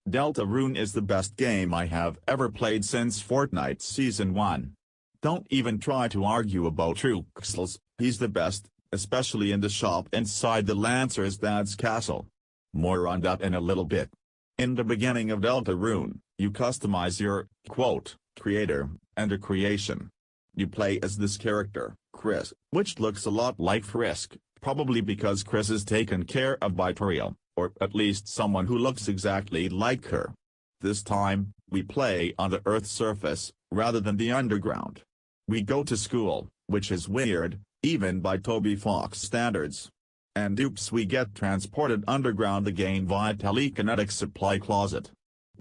Deltarune is the best game I have ever played since Fortnite Season 1. Don't even try to argue about Yesyesyes, he's the best, especially in the shop inside the Lancer's dad's castle. More on that in a little bit. In the beginning of Deltarune, you customize your, quote, creator, and a creation. You play as this character, Chris, which looks a lot like Frisk, probably because Chris is taken care of by Toriel, or at least someone who looks exactly like her. This time, we play on the Earth's surface, rather than the underground. We go to school, which is weird, even by Toby Fox standards. And oops, we get transported underground again via telekinetic supply closet.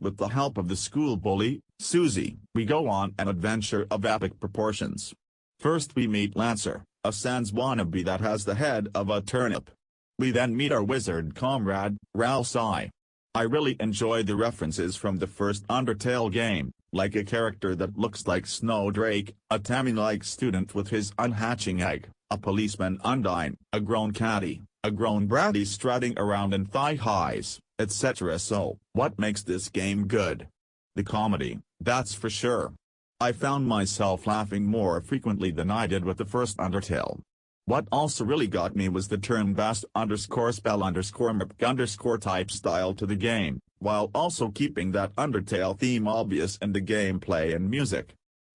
With the help of the school bully, Susie, we go on an adventure of epic proportions. First we meet Lancer, a Sans wannabe that has the head of a turnip. We then meet our wizard comrade, Yesyesyes. I really enjoy the references from the first Undertale game, like a character that looks like Snowdrake, a Tammy-like student with his unhatching egg, a policeman Undyne, a grown catty, a grown bratty strutting around in thigh-highs, etc. So, what makes this game good? The comedy, that's for sure. I found myself laughing more frequently than I did with the first Undertale. What also really got me was the turn-based_spell_map_type style to the game, while also keeping that Undertale theme obvious in the gameplay and music.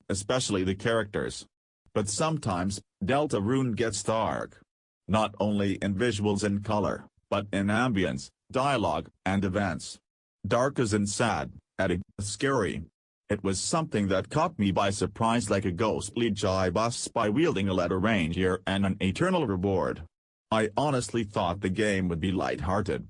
Especially the characters. But sometimes, Deltarune gets dark. Not only in visuals and color, but in ambience, dialogue, and events. Dark as in sad, edgy, scary. It was something that caught me by surprise, like a ghostly boss spy wielding a letter ranger and an eternal reward. I honestly thought the game would be lighthearted.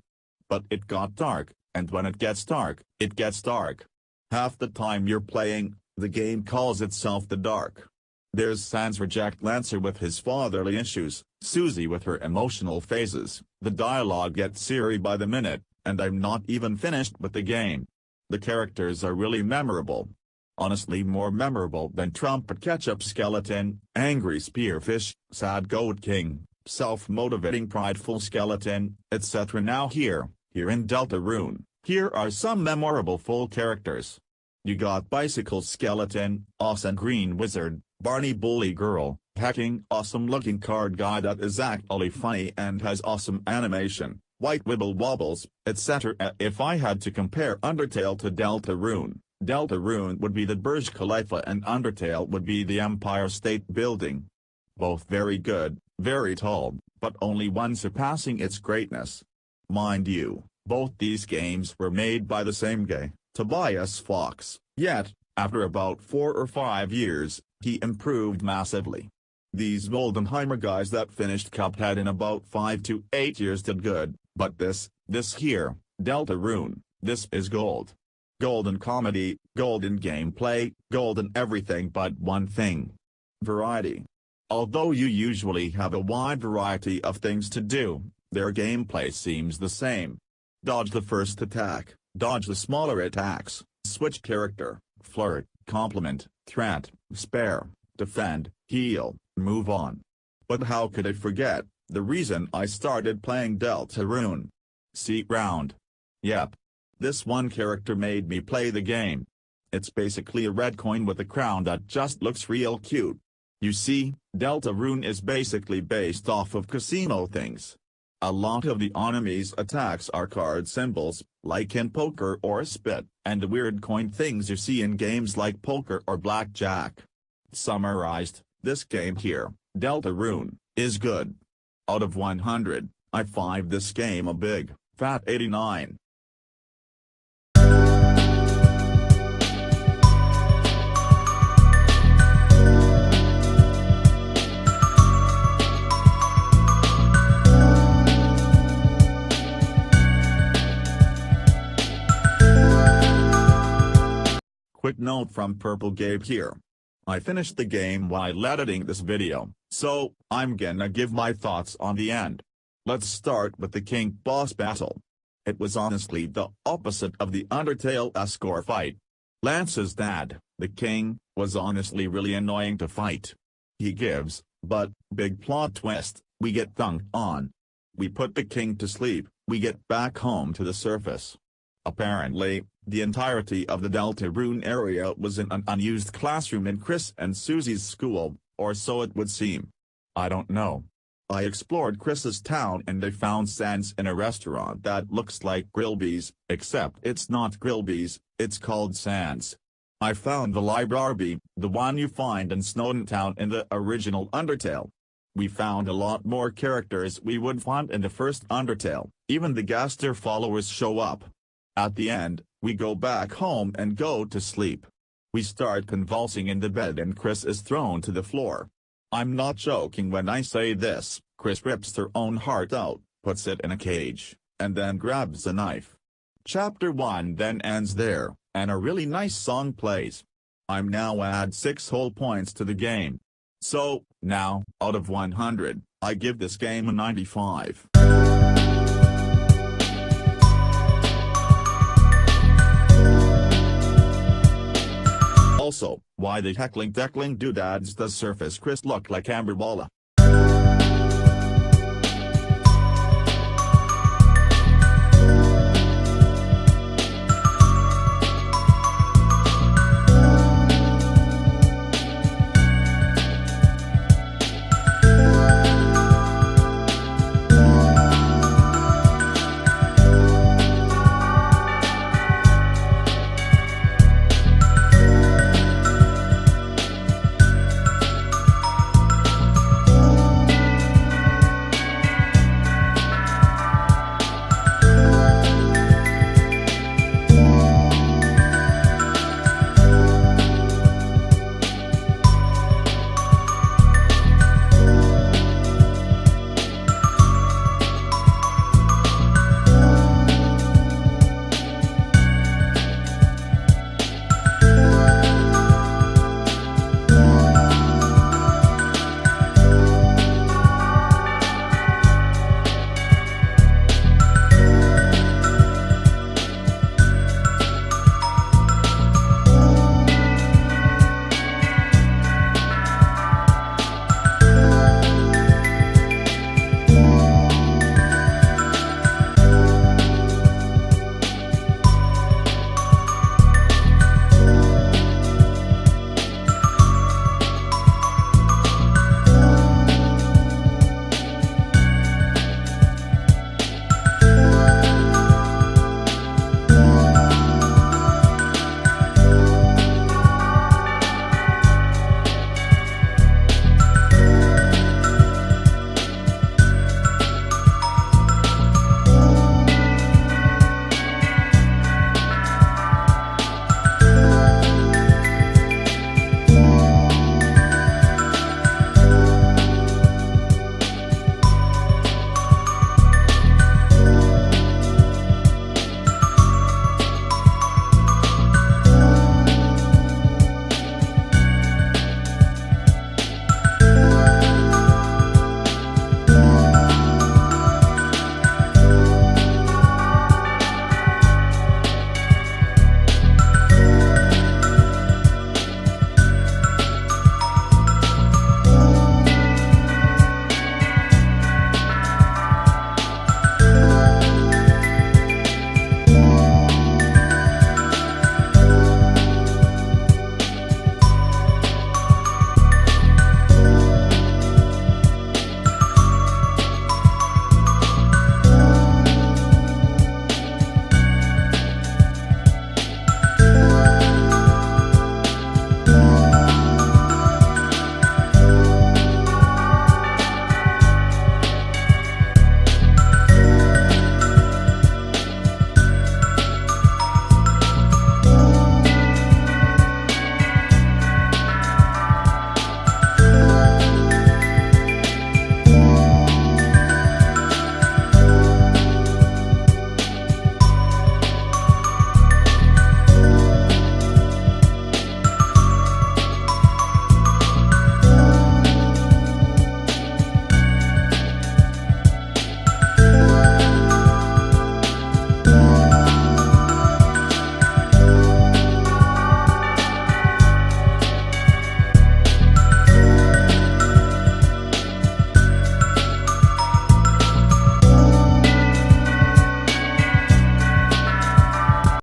But it got dark, and when it gets dark, it gets dark. Half the time you're playing, the game calls itself the Dark. There's Sans reject Lancer with his fatherly issues, Susie with her emotional phases, the dialogue gets eerie by the minute, and I'm not even finished with the game. The characters are really memorable. Honestly, more memorable than Trumpet Ketchup Skeleton, Angry Spearfish, Sad Goat King, Self-Motivating Prideful Skeleton, etc. Now here in Deltarune, here are some memorable full characters. You got Bicycle Skeleton, Awesome Green Wizard, Barney Bully Girl, Hacking Awesome Looking Card Guy that is actually funny and has awesome animation, White Wibble Wobbles, etc. If I had to compare Undertale to Deltarune, Deltarune would be the Burj Khalifa and Undertale would be the Empire State Building. Both very good, very tall, but only one surpassing its greatness. Mind you, both these games were made by the same guy, Tobias Fox, yet, after about 4 or 5 years, he improved massively. These Moldenheimer guys that finished Cuphead in about 5 to 8 years did good, but this here, Deltarune, this is gold. Golden comedy, golden gameplay, golden everything but one thing. Variety. Although you usually have a wide variety of things to do, their gameplay seems the same. Dodge the first attack, dodge the smaller attacks, switch character, flirt, compliment, threat, spare, defend, heal, move on. But how could I forget the reason I started playing Deltarune? Seat round. Yep. This one character made me play the game. It's basically a red coin with a crown that just looks real cute. You see, Deltarune is basically based off of casino things. A lot of the enemies' attacks are card symbols, like in poker or spit, and the weird coin things you see in games like poker or blackjack. Summarized, this game here, Deltarune, is good. Out of 100, I find this game a big, fat 89. Quick note from Purple Gabe here. I finished the game while editing this video, so I'm gonna give my thoughts on the end. Let's start with the King boss battle. It was honestly the opposite of the Undertale score fight. Lance's dad, the King, was honestly really annoying to fight. He gives, but, big plot twist, we get dunked on. We put the King to sleep, we get back home to the surface. Apparently, the entirety of the Delta Rune area was in an unused classroom in Chris and Susie's school, or so it would seem. I don't know. I explored Chris's town and I found Sans in a restaurant that looks like Grillby's, except it's not Grillby's, it's called Sans. I found the library, the one you find in Snowdon Town in the original Undertale. We found a lot more characters we would find in the first Undertale, even the Gaster followers show up. At the end, we go back home and go to sleep. We start convulsing in the bed and Chris is thrown to the floor. I'm not joking when I say this. Chris rips her own heart out, puts it in a cage, and then grabs a knife. Chapter 1 then ends there, and a really nice song plays. I'm now add 6 whole points to the game. So, now, out of 100, I give this game a 95. Also, why the heckling doodads does Surface Chris look like Amberballa?